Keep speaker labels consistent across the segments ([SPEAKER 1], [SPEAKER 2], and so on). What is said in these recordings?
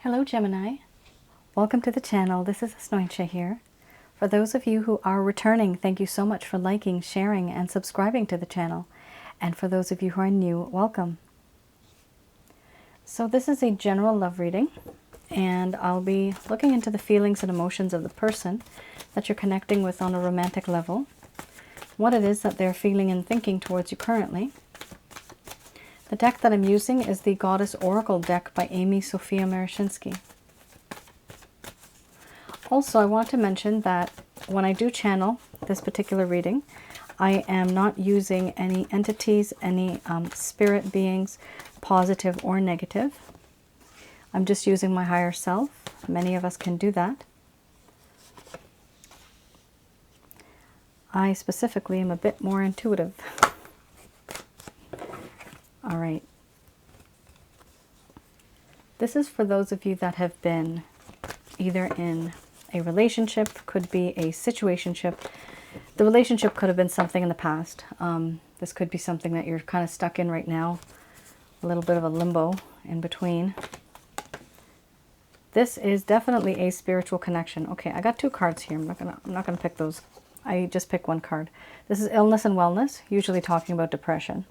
[SPEAKER 1] Hello Gemini, welcome to the channel. This is Asnointia here. For those of you who are returning, thank you so much for liking, sharing, and subscribing to the channel. And for those of you who are new, welcome. So this is a general love reading, and I'll be looking into the feelings and emotions of the person that you're connecting with on a romantic level, what it is that they're feeling and thinking towards you currently. The deck that I'm using is the Goddess Oracle deck by Amy Sophia Marashinsky. Also, I want to mention that when I do channel this particular reading, I am not using any entities, any spirit beings, positive or negative. I'm just using my higher self. Many of us can do that. I specifically am a bit more intuitive. All right. This is for those of you that have been either in a relationship, could be a situationship. The relationship could have been something in the past. This could be something that you're kind of stuck in right now. A little bit of a limbo in between. This is definitely a spiritual connection. Okay, I got two cards here. I'm not gonna pick those. I just pick one card. This is illness and wellness, usually talking about depression.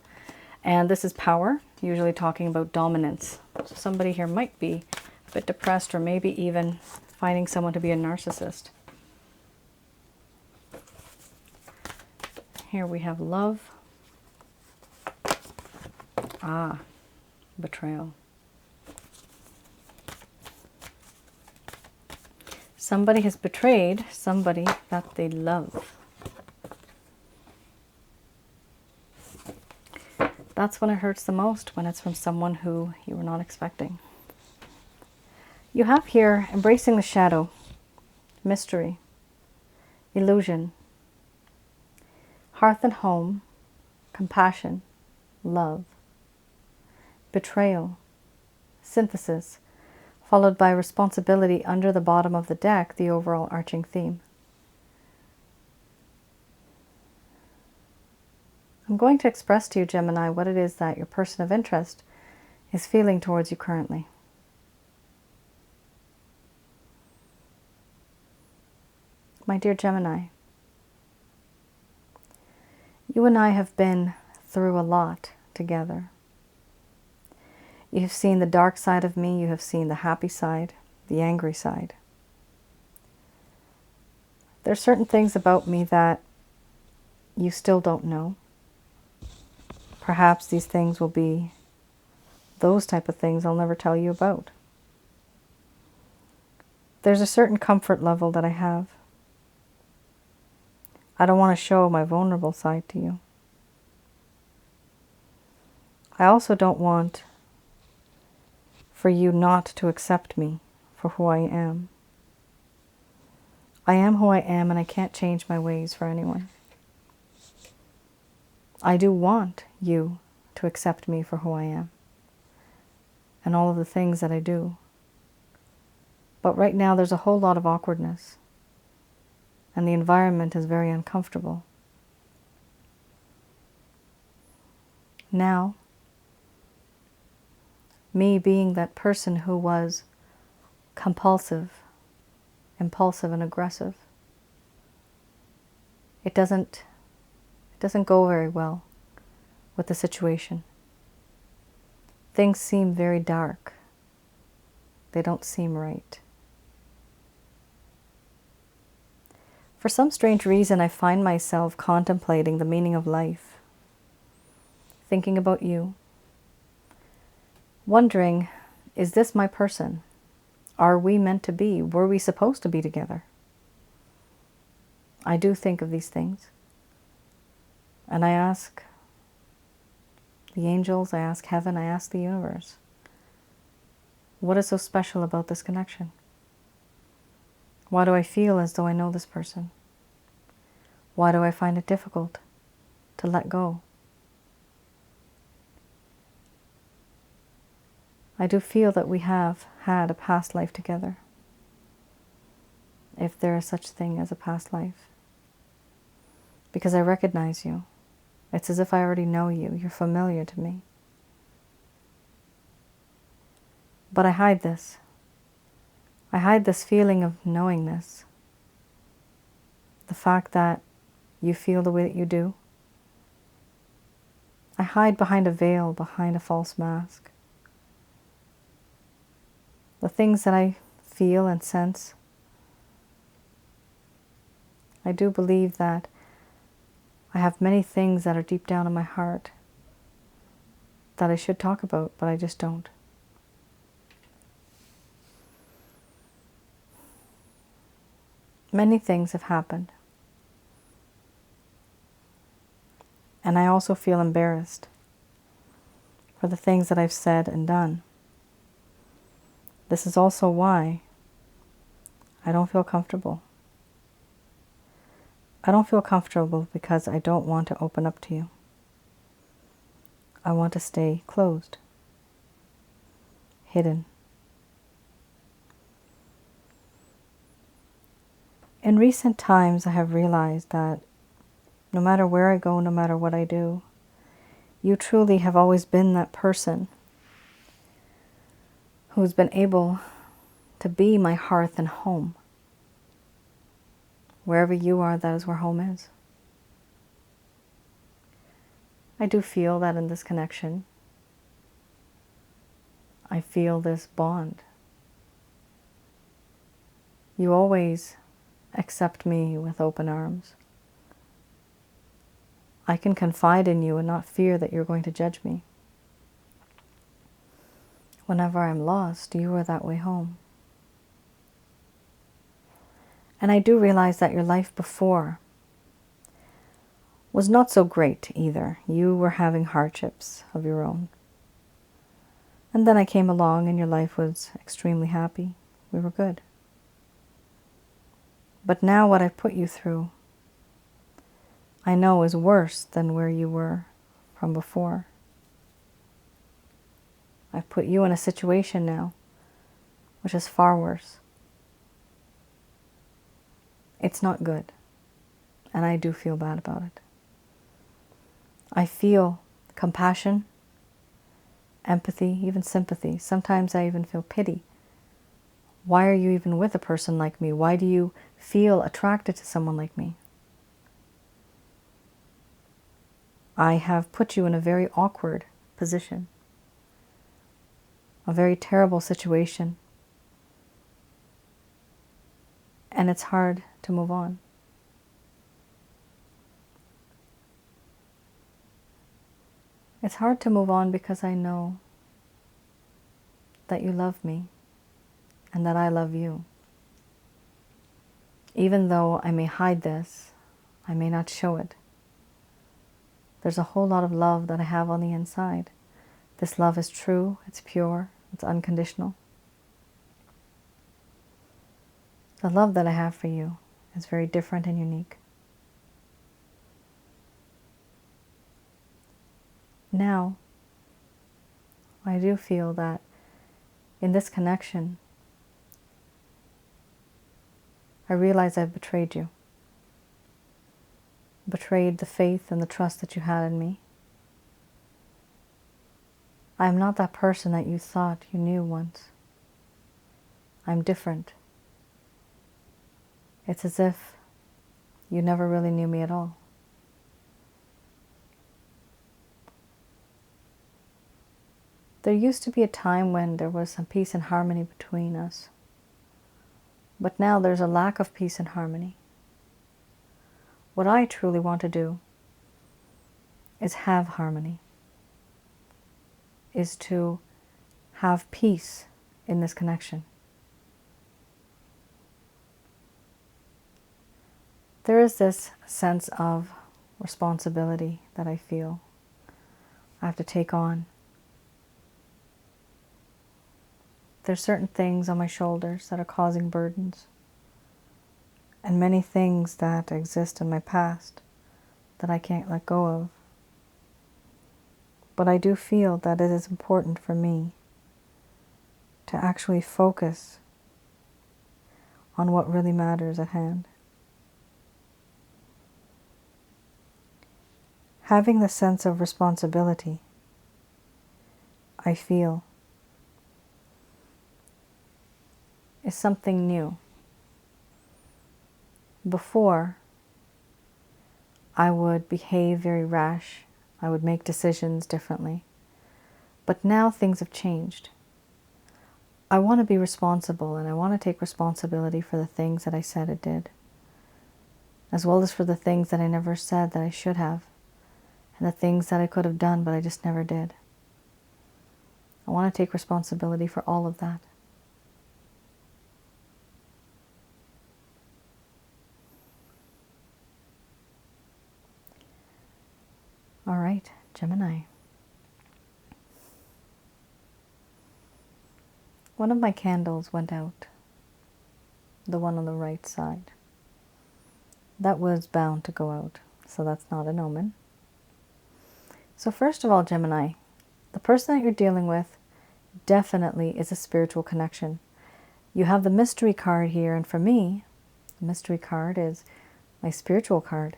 [SPEAKER 1] And this is power, usually talking about dominance. So somebody here might be a bit depressed, or maybe even finding someone to be a narcissist. Here we have love. Betrayal. Somebody has betrayed somebody that they love. That's when it hurts the most, when it's from someone who you were not expecting. You have here embracing the shadow, mystery, illusion, hearth and home, compassion, love, betrayal, synthesis, followed by responsibility under the bottom of the deck, the overall arching theme. I'm going to express to you, Gemini, what it is that your person of interest is feeling towards you currently. My dear Gemini, you and I have been through a lot together. You have seen the dark side of me, you have seen the happy side, the angry side. There are certain things about me that you still don't know. Perhaps these things will be those type of things I'll never tell you about. There's a certain comfort level that I have. I don't want to show my vulnerable side to you. I also don't want for you not to accept me for who I am. I am who I am, and I can't change my ways for anyone. I do want you to accept me for who I am and all of the things that I do. But right now there's a whole lot of awkwardness, and the environment is very uncomfortable. Now, me being that person who was compulsive, impulsive, and aggressive, it doesn't go very well with the situation. Things seem very dark. They don't seem right. For some strange reason, I find myself contemplating the meaning of life, thinking about you, wondering, is this my person? Are we meant to be? Were we supposed to be together? I do think of these things. And I ask the angels, I ask heaven, I ask the universe, what is so special about this connection? Why do I feel as though I know this person? Why do I find it difficult to let go? I do feel that we have had a past life together, if there is such thing as a past life, because I recognize you. It's as if I already know you. You're familiar to me. But I hide this. I hide this feeling of knowingness, the fact that you feel the way that you do. I hide behind a veil, behind a false mask. The things that I feel and sense, I do believe that I have many things that are deep down in my heart that I should talk about, but I just don't. Many things have happened. And I also feel embarrassed for the things that I've said and done. This is also why I don't feel comfortable. I don't feel comfortable because I don't want to open up to you. I want to stay closed, hidden. In recent times, I have realized that no matter where I go, no matter what I do, you truly have always been that person who's been able to be my hearth and home. Wherever you are, that is where home is. I do feel that in this connection. I feel this bond. You always accept me with open arms. I can confide in you and not fear that you're going to judge me. Whenever I'm lost, you are that way home. And I do realize that your life before was not so great either. You were having hardships of your own. And then I came along and your life was extremely happy. We were good. But now what I've put you through, I know is worse than where you were from before. I've put you in a situation now which is far worse. It's not good, and I do feel bad about it. I feel compassion, empathy, even sympathy. Sometimes I even feel pity. Why are you even with a person like me? Why do you feel attracted to someone like me? I have put you in a very awkward position, a very terrible situation, and it's hard to move on. It's hard to move on because I know that you love me and that I love you. Even though I may hide this, I may not show it, there's a whole lot of love that I have on the inside. This love is true, it's pure, it's unconditional. The love that I have for you is very different and unique. Now, I do feel that in this connection, I realize I've betrayed you. Betrayed the faith and the trust that you had in me. I am not that person that you thought you knew once. I'm different. It's as if you never really knew me at all. There used to be a time when there was some peace and harmony between us. But now there's a lack of peace and harmony. What I truly want to do is have harmony, is to have peace in this connection. There is this sense of responsibility that I feel I have to take on. There's certain things on my shoulders that are causing burdens, and many things that exist in my past that I can't let go of. But I do feel that it is important for me to actually focus on what really matters at hand. Having the sense of responsibility, I feel, is something new. Before, I would behave very rash. I would make decisions differently. But now things have changed. I want to be responsible, and I want to take responsibility for the things that I said I did, as well as for the things that I never said that I should have, and the things that I could have done but I just never did. I want to take responsibility for all of that. All right, Gemini. One of my candles went out, the one on the right side. That was bound to go out, so that's not an omen. So first of all, Gemini, the person that you're dealing with definitely is a spiritual connection. You have the mystery card here, and for me, the mystery card is my spiritual card.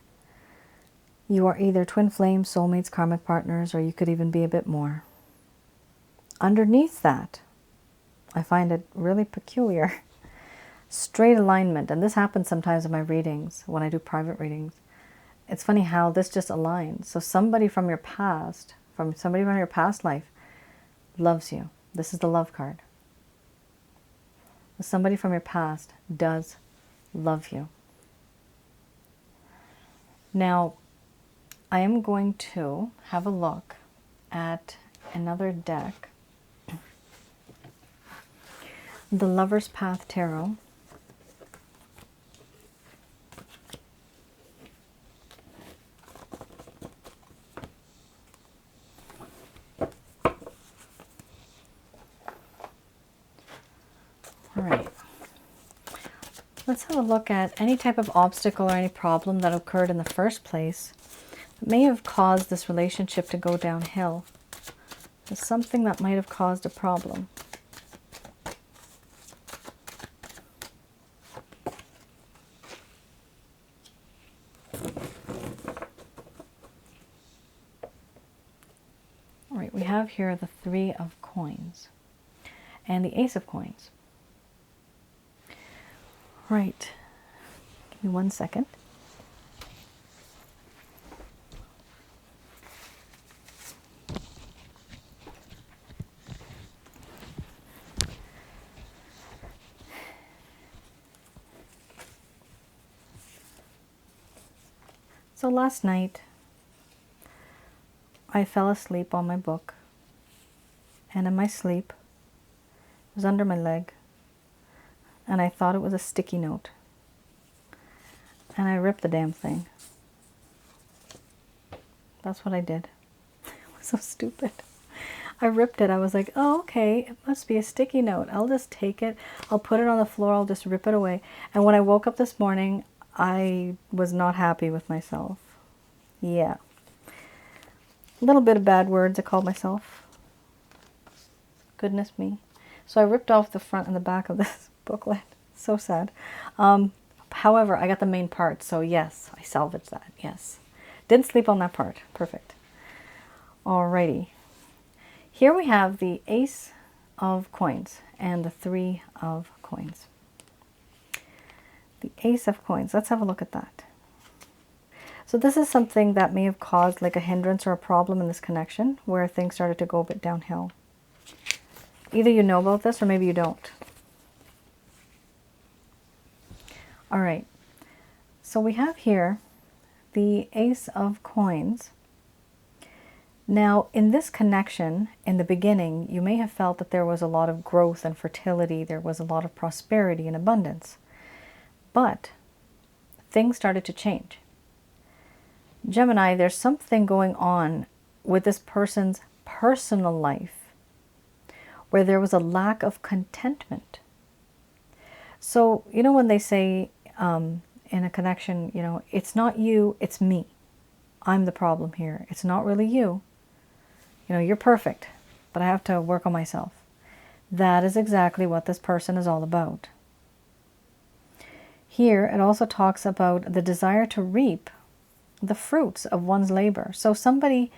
[SPEAKER 1] You are either twin flames, soulmates, karmic partners, or you could even be a bit more. Underneath that, I find it really peculiar. Straight alignment, and this happens sometimes in my readings, when I do private readings. It's funny how this just aligns. So somebody from your past, life, loves you. This is the love card. Somebody from your past does love you. Now, I am going to have a look at another deck. The Lover's Path Tarot. All right. Let's have a look at any type of obstacle or any problem that occurred in the first place that may have caused this relationship to go downhill. There's something that might have caused a problem. All right, we have here the Three of Coins and the Ace of Coins. Right. Give me 1 second. So last night, I fell asleep on my book, and in my sleep, it was under my leg, and I thought it was a sticky note, and I ripped the damn thing. That's what I did. It was so stupid. I ripped it. I was like, oh, okay, it must be a sticky note. I'll just take it. I'll put it on the floor. I'll just rip it away. And when I woke up this morning, I was not happy with myself. Yeah. A little bit of bad words I called myself. Goodness me. So I ripped off the front and the back of this booklet. So sad. However, I got the main part. So yes, I salvaged that. Yes. Didn't sleep on that part. Perfect. Alrighty. Here we have the Ace of Coins and the Three of Coins. The Ace of Coins. Let's have a look at that. So this is something that may have caused like a hindrance or a problem in this connection where things started to go a bit downhill. Either you know about this or maybe you don't. All right. So we have here the Ace of Coins. Now, in this connection, in the beginning, you may have felt that there was a lot of growth and fertility. There was a lot of prosperity and abundance. But things started to change. Gemini, there's something going on with this person's personal life where there was a lack of contentment. So, you know when they say in a connection, you know, it's not you, it's me. I'm the problem here. It's not really you. You know, you're perfect, but I have to work on myself. That is exactly what this person is all about. Here, it also talks about the desire to reap the fruits of one's labor. So somebody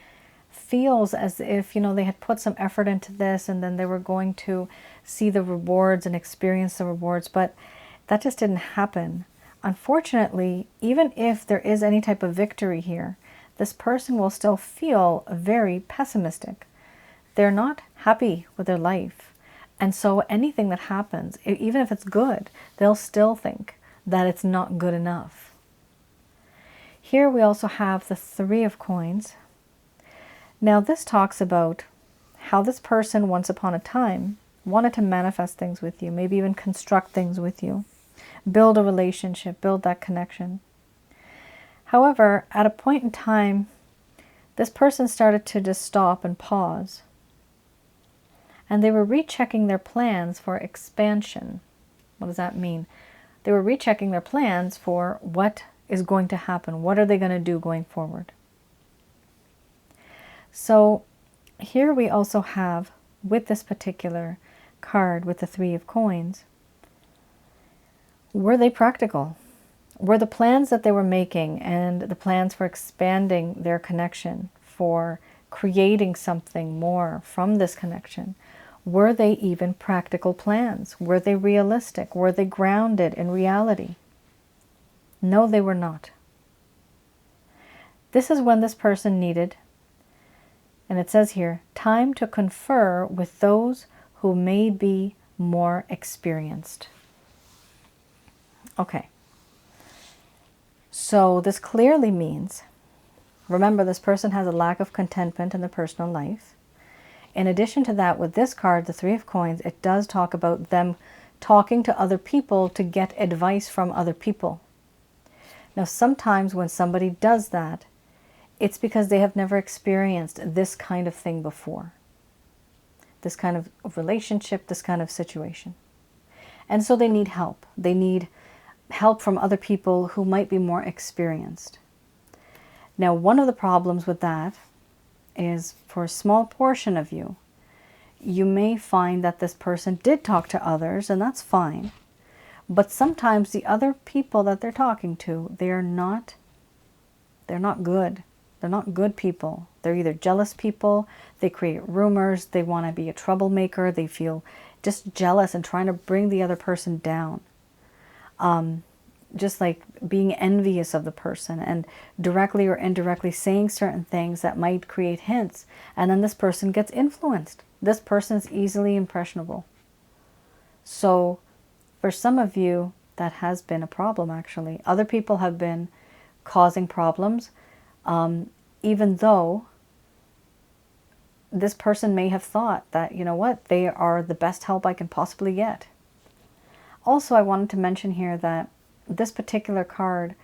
[SPEAKER 1] feels as if, they had put some effort into this and then they were going to see the rewards and experience the rewards, but that just didn't happen. Unfortunately, even if there is any type of victory here, this person will still feel very pessimistic. They're not happy with their life. And so anything that happens, even if it's good, they'll still think that it's not good enough. Here we also have the Three of Coins. Now this talks about how this person once upon a time wanted to manifest things with you, maybe even construct things with you, build a relationship, build that connection. However, at a point in time, this person started to just stop and pause. And they were rechecking their plans for expansion. What does that mean? They were rechecking their plans for what is going to happen. What are they going to do going forward? So here we also have, with this particular card, with the Three of Coins, were they practical? Were the plans that they were making and the plans for expanding their connection, for creating something more from this connection, were they even practical plans? Were they realistic? Were they grounded in reality? No, they were not. This is when this person needed, and it says here, time to confer with those who may be more experienced. Okay. So this clearly means, remember, this person has a lack of contentment in their personal life. In addition to that, with this card, the Three of Coins, it does talk about them talking to other people to get advice from other people. Now, sometimes when somebody does that, it's because they have never experienced this kind of thing before. This kind of relationship, this kind of situation. And so they need help. They need help from other people who might be more experienced. Now, one of the problems with that is, for a small portion of you, you may find that this person did talk to others, and that's fine. But sometimes the other people that they're talking to, they're not good. They're not good people. They're either jealous people, they create rumors, they want to be a troublemaker, they feel just jealous and trying to bring the other person down. Just like being envious of the person and directly or indirectly saying certain things that might create hints. And then this person gets influenced. This person's easily impressionable. So for some of you, that has been a problem actually. Other people have been causing problems, even though this person may have thought that, you know what, they are the best help I can possibly get. Also, I wanted to mention here that this particular card,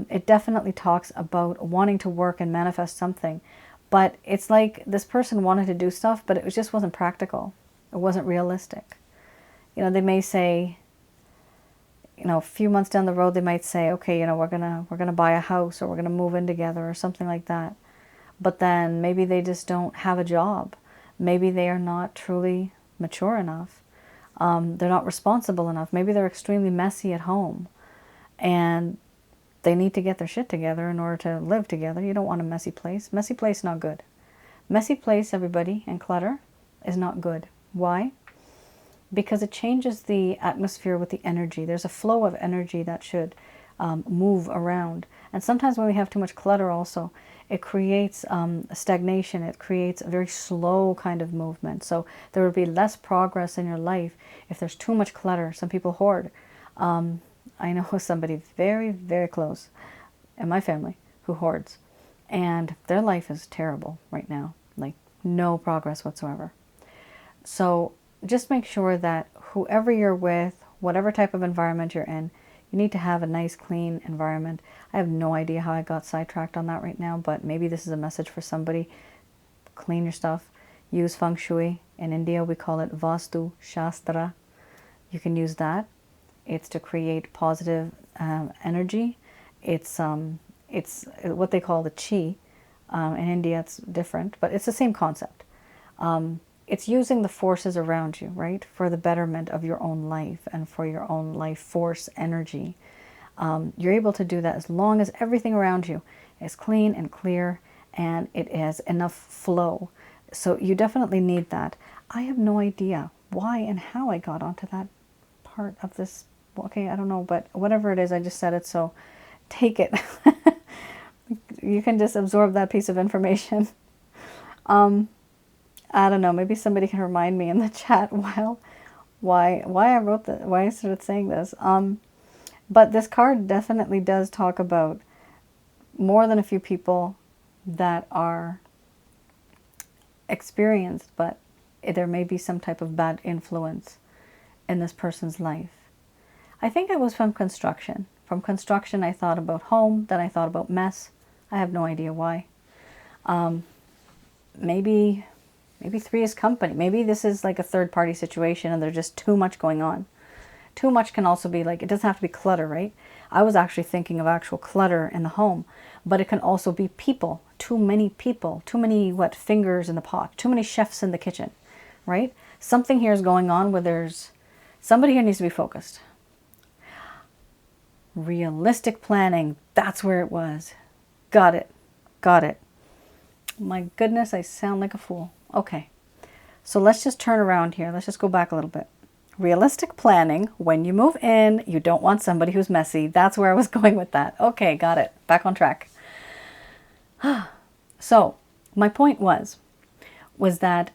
[SPEAKER 1] it definitely talks about wanting to work and manifest something. But it's like this person wanted to do stuff, but it just wasn't practical. It wasn't realistic. They may say, a few months down the road, they might say, okay, we're gonna buy a house, or we're gonna move in together, or something like that. But then maybe they just don't have a job. Maybe they are not truly mature enough. They're not responsible enough. Maybe they're extremely messy at home. And they need to get their shit together in order to live together. You don't want a messy place. Messy place, not good. Messy place, everybody, and clutter is not good. Why? Because it changes the atmosphere with the energy. There's a flow of energy that should move around. And sometimes when we have too much clutter also, it creates stagnation. It creates a very slow kind of movement. So there will be less progress in your life if there's too much clutter. Some people hoard. I know somebody very, very close in my family who hoards, and their life is terrible right now, like no progress whatsoever. So just make sure that whoever you're with, whatever type of environment you're in, you need to have a nice, clean environment. I have no idea how I got sidetracked on that right now, but maybe this is a message for somebody. Clean your stuff. Use feng shui. In India, we call it Vastu Shastra. You can use that. It's to create positive energy. It's what they call the chi. In India, it's different, but it's the same concept. It's using the forces around you, right, for the betterment of your own life and for your own life force energy. You're able to do that as long as everything around you is clean and clear and it has enough flow. So you definitely need that. I have no idea why and how I got onto that part of this. Okay, I don't know, but whatever it is, I just said it, so take it. You can just absorb that piece of information. I don't know, maybe somebody can remind me in the chat why I wrote that, why I started saying this. But this card definitely does talk about more than a few people that are experienced, but there may be some type of bad influence in this person's life. I think it was from construction. From construction, I thought about home, then I thought about mess. I have no idea why. Maybe 3 is company. Maybe this is like a third-party situation and there's just too much going on. Too much can also be like, it doesn't have to be clutter, right? I was actually thinking of actual clutter in the home, but it can also be people. Too many people. Too many, fingers in the pot. Too many chefs in the kitchen, right? Something here is going on where somebody here needs to be focused. Realistic planning. That's where it was. Got it. Got it. My goodness, I sound like a fool. Okay. So let's just turn around here. Let's just go back a little bit. Realistic planning. When you move in, you don't want somebody who's messy. That's where I was going with that. Okay, got it. Back on track. So my point was that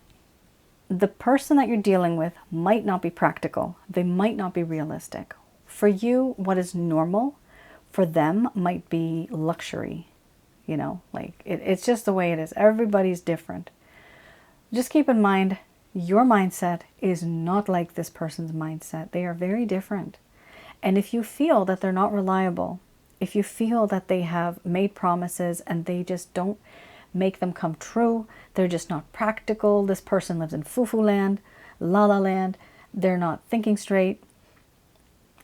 [SPEAKER 1] the person that you're dealing with might not be practical. They might not be realistic. For you, what is normal for them might be luxury. You know, like it's just the way it is. Everybody's different. Just keep in mind, your mindset is not like this person's mindset. They are very different. And if you feel that they're not reliable, if you feel that they have made promises and they just don't make them come true, they're just not practical, this person lives in foo-foo land, la-la land, they're not thinking straight,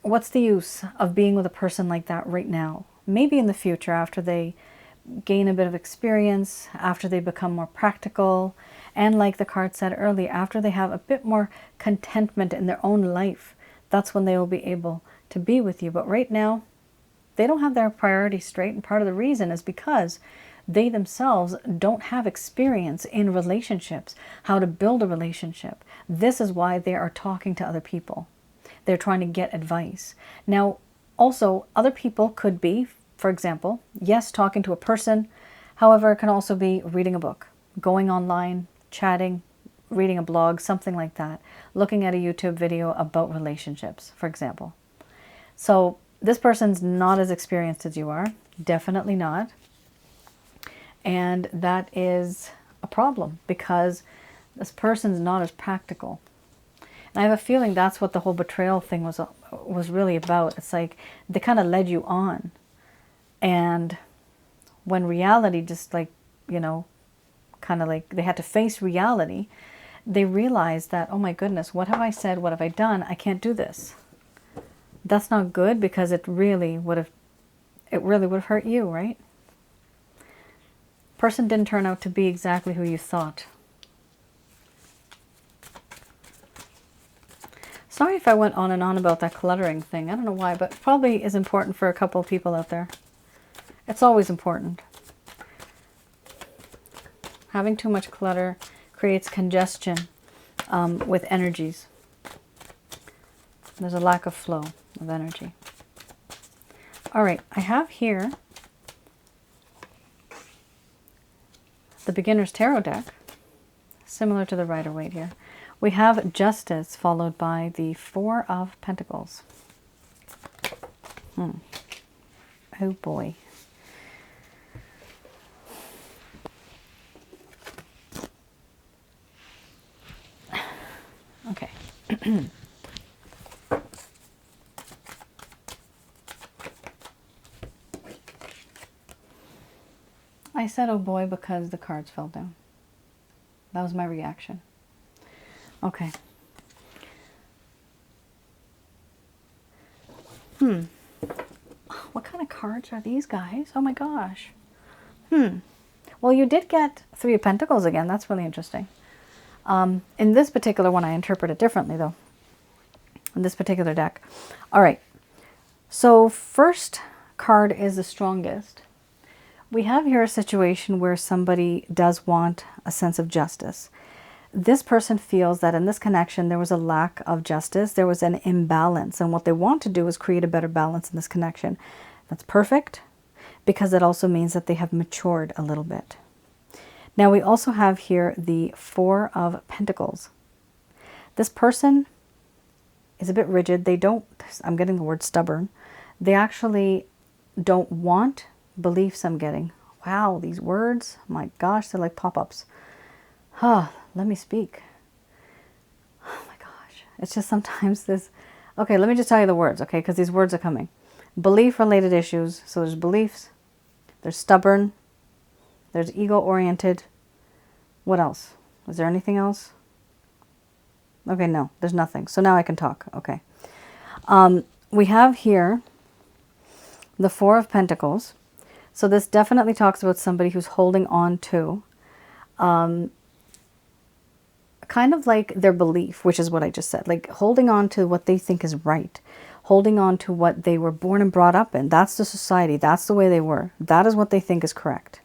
[SPEAKER 1] what's the use of being with a person like that right now? Maybe in the future, after they gain a bit of experience, after they become more practical, and like the card said earlier, after they have a bit more contentment in their own life, that's when they will be able to be with you. But right now, they don't have their priorities straight, and part of the reason is because they themselves don't have experience in relationships, how to build a relationship. This is why they are talking to other people. They're trying to get advice. Now, also, other people could be, for example, yes, talking to a person. However, it can also be reading a book, going online, chatting, reading a blog, something like that, looking at a YouTube video about relationships, for example. So this person's not as experienced as you are, definitely not. And that is a problem because this person's not as practical. And I have a feeling that's what the whole betrayal thing was really about. It's like they kind of led you on. And when reality just like, you know, kind of like they had to face reality, they realized that, oh my goodness, what have I said? What have I done? I can't do this. That's not good because it really would have hurt you, right? Person didn't turn out to be exactly who you thought. Sorry if I went on and on about that cluttering thing. I don't know why, but probably is important for a couple of people out there. It's always important. Having too much clutter creates congestion with energies. There's a lack of flow of energy. All right, I have here the Beginner's Tarot deck, similar to the Rider-Waite here. We have Justice followed by the Four of Pentacles. Oh boy. Okay. I said, oh boy, because the cards fell down. That was my reaction. Okay. What kind of cards are these, guys? Oh my gosh. Well, you did get Three of Pentacles again. That's really interesting. In this particular one, I interpret it differently, though. In this particular deck. All right. So first card is the strongest. We have here a situation where somebody does want a sense of justice. This person feels that in this connection there was a lack of justice, there was an imbalance, and what they want to do is create a better balance in this connection. That's perfect, because it also means that they have matured a little bit. Now we also have here the Four of Pentacles. This person is a bit rigid. They don't, I'm getting the word stubborn. They actually don't want beliefs, I'm getting. Wow, these words, my gosh, they're like pop-ups. Let me speak. Oh my gosh. It's just sometimes this, okay, let me just tell you the words, okay, because these words are coming. Belief-related issues. So there's beliefs, there's stubborn, there's ego-oriented. What else? Is there anything else? Okay, no, there's nothing. So now I can talk, okay. We have here the Four of Pentacles. So this definitely talks about somebody who's holding on to kind of like their belief, which is what I just said, like holding on to what they think is right, holding on to what they were born and brought up in. That's the society. That's the way they were. That is what they think is correct.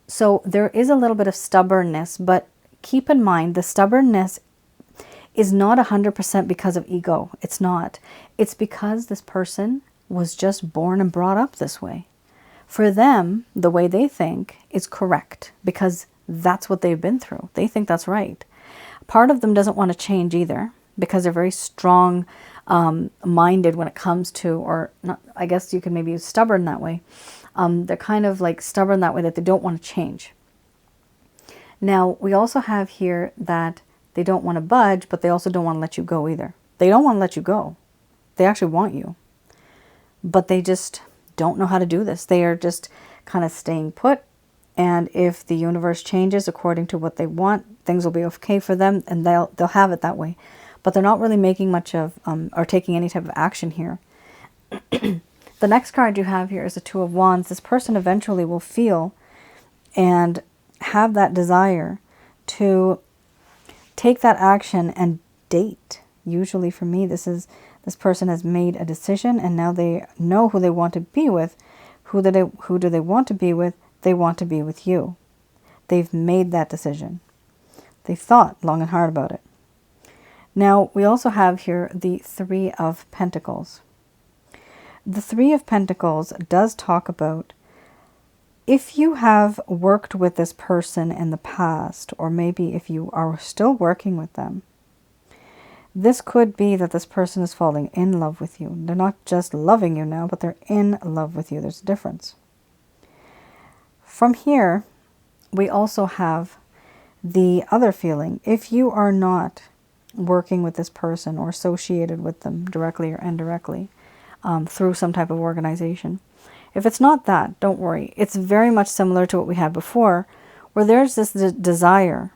[SPEAKER 1] So there is a little bit of stubbornness, but keep in mind the stubbornness is not 100% because of ego. It's not. It's because this person was just born and brought up this way. For them, the way they think is correct because that's what they've been through. They think that's right. Part of them doesn't want to change either because they're very strong minded when it comes to, or not, I guess you could maybe use stubborn that way. They're kind of like stubborn that way, that they don't want to change. Now, we also have here that they don't want to budge, but they also don't want to let you go either. They don't want to let you go. They actually want you. But they just don't know how to do this. They are just kind of staying put. And if the universe changes according to what they want, things will be okay for them and they'll have it that way. But they're not really making much of or taking any type of action here. The next card you have here is the Two of Wands. This person eventually will feel and have that desire to take that action and date. Usually for me, this person has made a decision and now they know who they want to be with. Who do they want to be with? They want to be with you. They've made that decision. They've thought long and hard about it. Now, we also have here the Three of Pentacles. The Three of Pentacles does talk about if you have worked with this person in the past, or maybe if you are still working with them, this could be that this person is falling in love with you. They're not just loving you now, but they're in love with you. There's a difference. From here, we also have the other feeling. If you are not working with this person or associated with them directly or indirectly through some type of organization, if it's not that, don't worry. It's very much similar to what we had before, where there's this desire.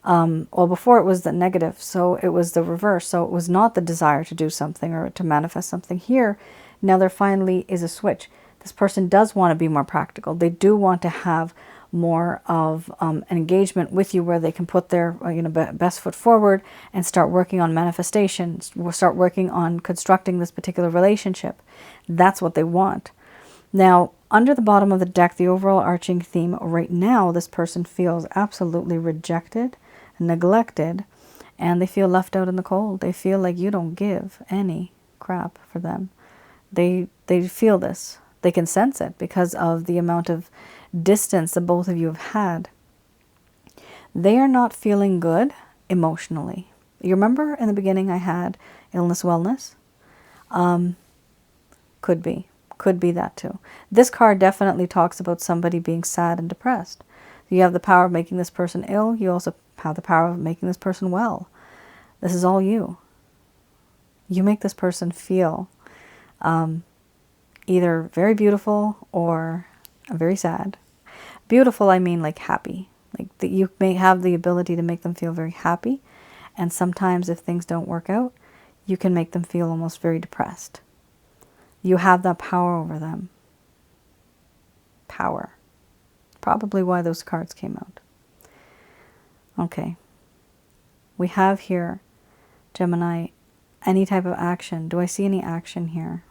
[SPEAKER 1] Well, before it was the negative, so it was the reverse. So it was not the desire to do something or to manifest something. Here, now there finally is a switch. This person does want to be more practical. They do want to have more of an engagement with you where they can put their best foot forward and start working on manifestation, start working on constructing this particular relationship. That's what they want. Now, under the bottom of the deck, the overall arching theme right now, this person feels absolutely rejected, neglected, and they feel left out in the cold. They feel like you don't give any crap for them. They feel this. They can sense it because of the amount of distance that both of you have had. They are not feeling good emotionally. You remember in the beginning I had illness, wellness? Could be that too. This card definitely talks about somebody being sad and depressed. You have the power of making this person ill. You also have the power of making this person well. This is all you. You make this person feel either very beautiful or very sad. Beautiful, I mean like happy. Like that you may have the ability to make them feel very happy. And sometimes if things don't work out, you can make them feel almost very depressed. You have that power over them. Power. Probably why those cards came out. Okay. We have here, Gemini, any type of action. Do I see any action here?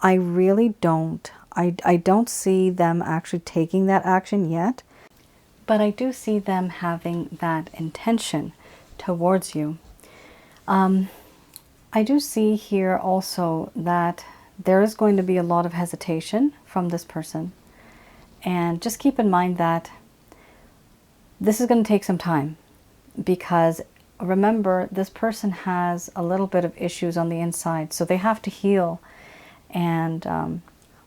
[SPEAKER 1] I really don't. I don't see them actually taking that action yet, but I do see them having that intention towards you. I do see here also that there is going to be a lot of hesitation from this person. And just keep in mind that this is going to take some time, because remember, this person has a little bit of issues on the inside, so they have to heal and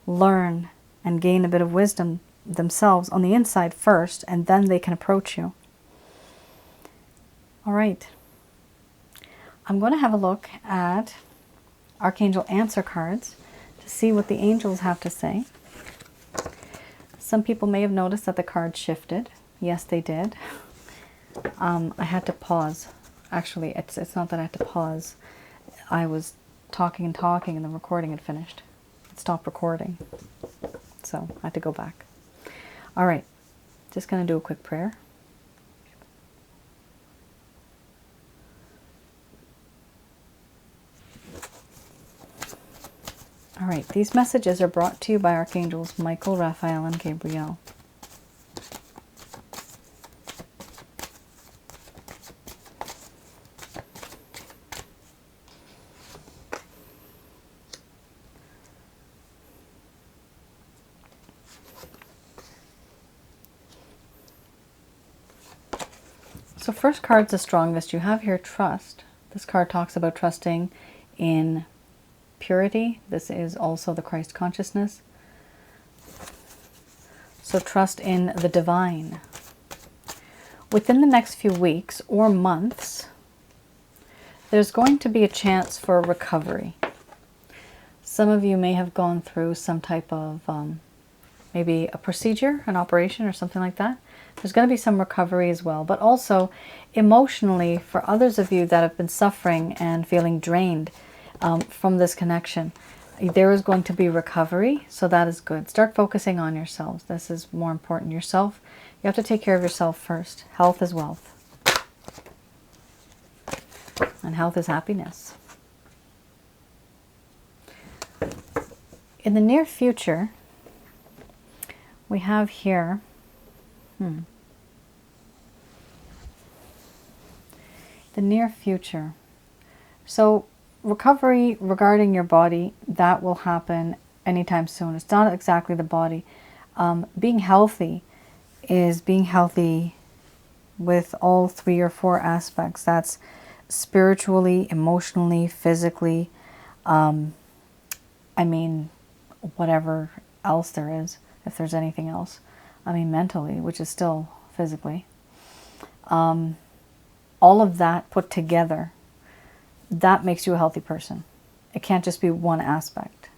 [SPEAKER 1] learn and gain a bit of wisdom themselves on the inside first, and then they can approach you. All right. I'm going to have a look at Archangel answer cards to see what the angels have to say. Some people may have noticed that the cards shifted. Yes, they did. I had to pause. Actually, it's not that I had to pause. I was talking and talking and the recording had finished. It stopped recording. So I had to go back. All right. Just going to do a quick prayer. All right, these messages are brought to you by Archangels Michael, Raphael, and Gabriel. So first card's the strongest. You have here trust. This card talks about trusting in purity. This is also the Christ consciousness. So trust in the divine. Within the next few weeks or months, there's going to be a chance for recovery. Some of you may have gone through some type of maybe a procedure, an operation or something like that. There's going to be some recovery as well, but also emotionally for others of you that have been suffering and feeling drained from this connection, there is going to be recovery, so that is good. Start focusing on yourselves. This is more important. Yourself, you have to take care of yourself first. Health is wealth. And health is happiness. In the near future, we have here, the near future. So recovery regarding your body, that will happen anytime soon. It's not exactly the body. Being healthy is being healthy with all 3 or 4 aspects. That's spiritually, emotionally, physically, whatever else there is, if there's anything else. Mentally, which is still physically. All of that put together, that makes you a healthy person. It can't just be one aspect.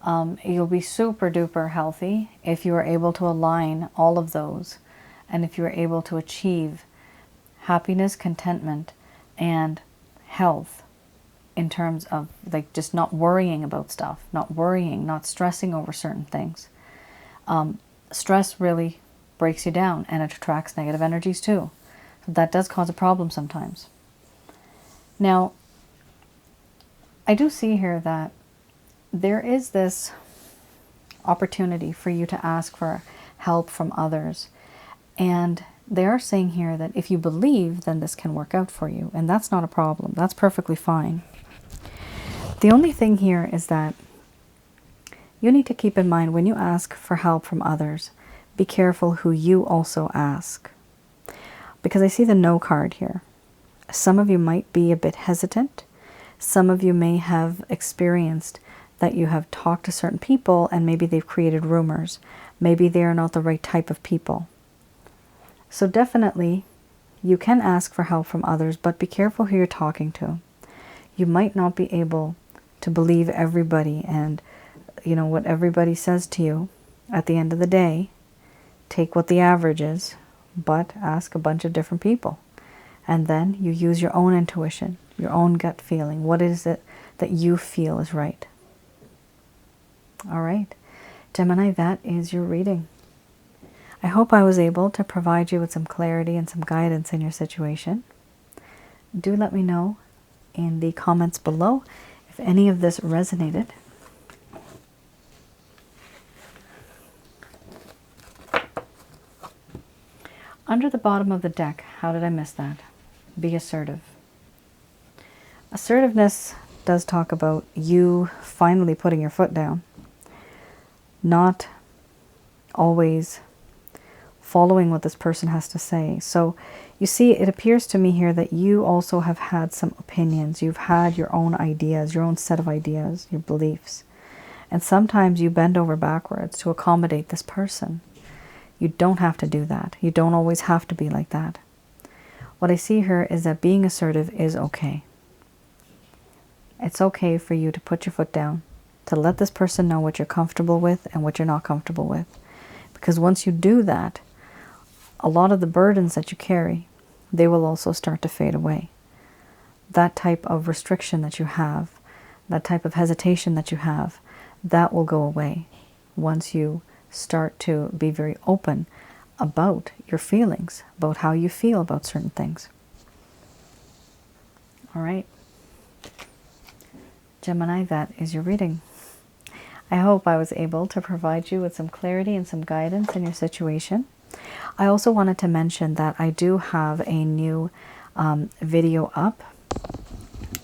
[SPEAKER 1] You'll be super duper healthy if you are able to align all of those, and if you are able to achieve happiness, contentment, and health in terms of like just not worrying about stuff, not stressing over certain things. Stress really breaks you down, and it attracts negative energies too. So that does cause a problem sometimes. Now, I do see here that there is this opportunity for you to ask for help from others. And they are saying here that if you believe, then this can work out for you. And that's not a problem. That's perfectly fine. The only thing here is that you need to keep in mind when you ask for help from others, be careful who you also ask. Because I see the no card here. Some of you might be a bit hesitant. Some of you may have experienced that you have talked to certain people and maybe they've created rumors. Maybe they are not the right type of people. So definitely you can ask for help from others, but be careful who you're talking to. You might not be able to believe everybody and what everybody says to you. At the end of the day, take what the average is, but ask a bunch of different people. And then you use your own intuition, your own gut feeling. What is it that you feel is right? All right, Gemini, that is your reading. I hope I was able to provide you with some clarity and some guidance in your situation. Do let me know in the comments below if any of this resonated. Under the bottom of the deck, how did I miss that? Be assertive. Assertiveness does talk about you finally putting your foot down, not always following what this person has to say. So you see, it appears to me here that you also have had some opinions. You've had your own ideas, your own set of ideas, your beliefs. And sometimes you bend over backwards to accommodate this person. You don't have to do that. You don't always have to be like that. What I see here is that being assertive is okay. It's okay for you to put your foot down, to let this person know what you're comfortable with and what you're not comfortable with. Because once you do that, a lot of the burdens that you carry, they will also start to fade away. That type of restriction that you have, that type of hesitation that you have, that will go away once you start to be very open about your feelings, about how you feel about certain things. All right. Gemini, that is your reading. I hope I was able to provide you with some clarity and some guidance in your situation. I also wanted to mention that I do have a new video up.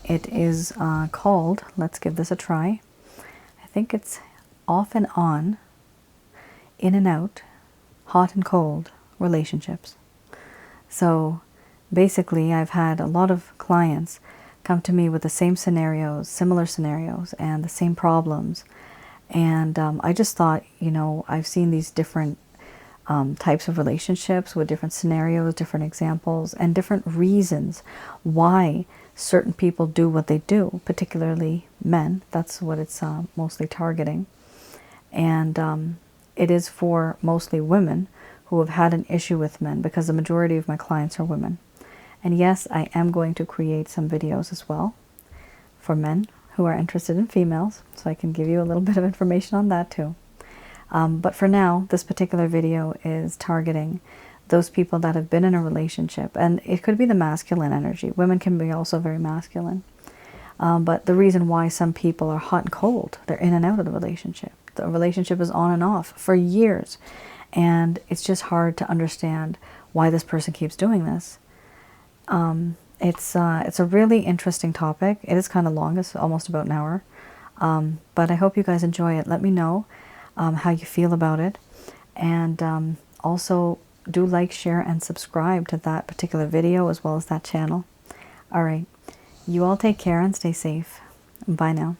[SPEAKER 1] It is called, let's give this a try. I think it's Off and On, In and Out, Hot and Cold Relationships. So basically, I've had a lot of clients come to me with the same scenarios, similar scenarios, and the same problems. And I just thought, you know, I've seen these different types of relationships with different scenarios, different examples, and different reasons why certain people do what they do, particularly men. That's what it's mostly targeting. And it is for mostly women who have had an issue with men, because the majority of my clients are women. And yes, I am going to create some videos as well for men who are interested in females, so I can give you a little bit of information on that too. But for now, this particular video is targeting those people that have been in a relationship. And it could be the masculine energy. Women can be also very masculine. But the reason why some people are hot and cold, they're in and out of the relationship. The relationship is on and off for years. And it's just hard to understand why this person keeps doing this. It's a really interesting topic. It is kind of long. It's almost about an hour. But I hope you guys enjoy it. Let me know how you feel about it. And also do like, share, and subscribe to that particular video as well as that channel. All right. You all take care and stay safe. Bye now.